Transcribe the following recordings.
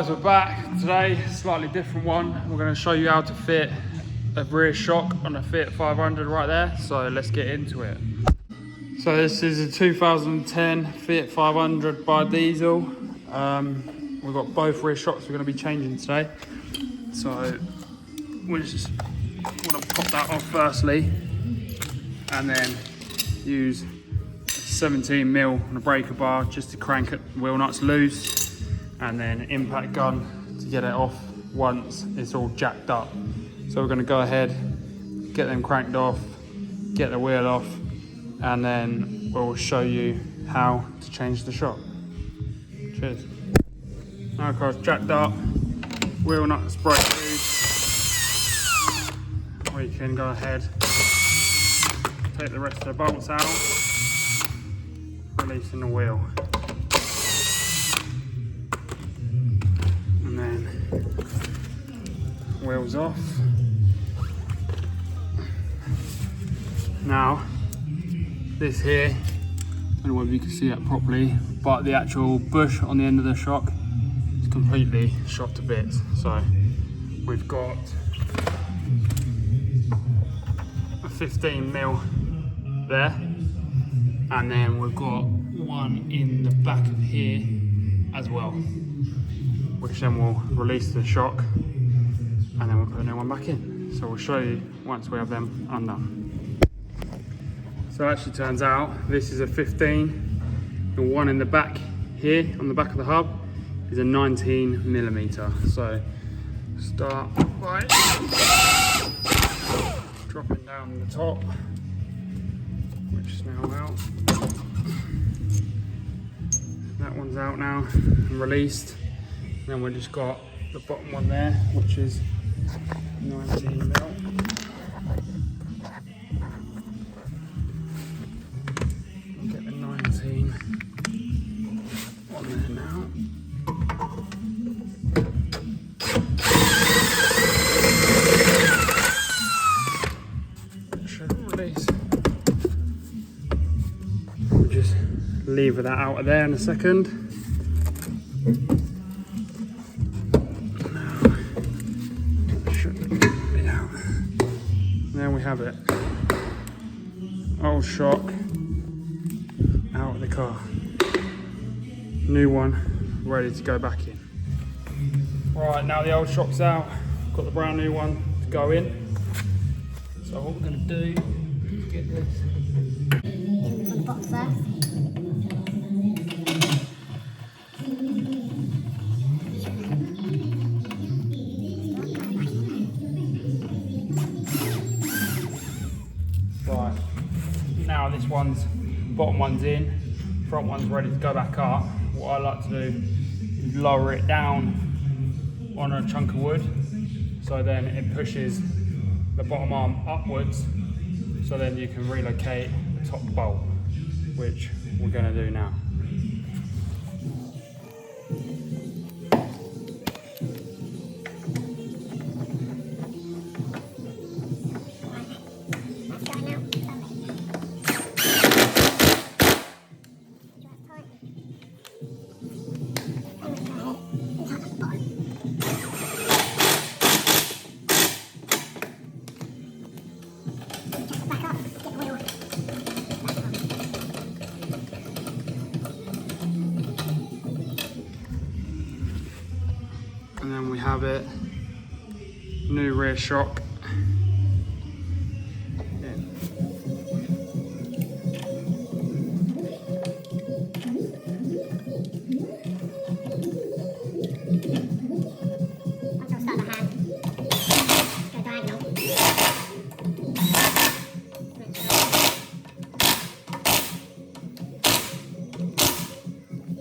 guys, we're back today, slightly different one. We're going to show you how to fit a rear shock on a Fiat 500 right there, so let's get into it. So this is a 2010 Fiat 500 bi-diesel. We've got both rear shocks we're going to be changing today. So we just want to pop that off firstly, and then use 17mm on a breaker bar just to crank it, wheel nuts loose, and then impact gun to get it off once it's all jacked up. So we're going to go ahead, get them cranked off, get the wheel off, and then we'll show you how to change the shock. Cheers. Now car's jacked up, wheel nuts break loose, we can go ahead, take the rest of the bolts out, releasing the wheel. And then wheels off. Now, this here, I don't know whether you can see that properly, but the actual bush on the end of the shock is completely shot to bits. So we've got a 15mm there, and then we've got one in the back of here as well, which then will release the shock, and then we'll put a new one back in. So we'll show you once we have them undone. So it actually turns out this is a 15, the one in the back here on the back of the hub is a 19mm. So start by dropping down the top, which is now out. That one's out now and released. And then we've just got the bottom one there, which is 19mm. Get the 19 on there now. Should release. We'll just lever that out of there in a second. There we have it. Old shock out of the car. New one ready to go back in. Right, now the old shock's out. Got the brand new one to go in. So what we're going to do is get this. On the box first. Right, now this one's, bottom one's in, front one's ready to go back up. What I like to do is lower it down on a chunk of wood, so then it pushes the bottom arm upwards, so then you can relocate the top bolt, which we're going to do now. And then we have it, new rear shock.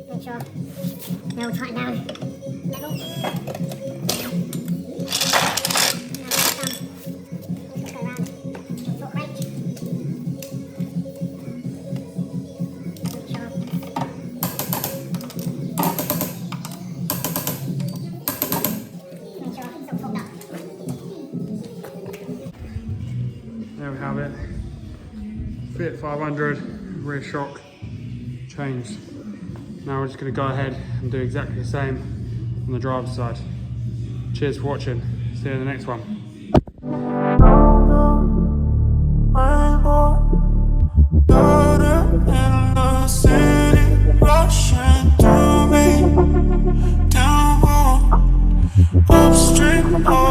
Make sure they're all tightened down. Level. There we have it. Fiat 500 rear shock changed. Now we're just going to go ahead and do exactly the same on the driver's side. Cheers for watching. See you in the next one. Upstream.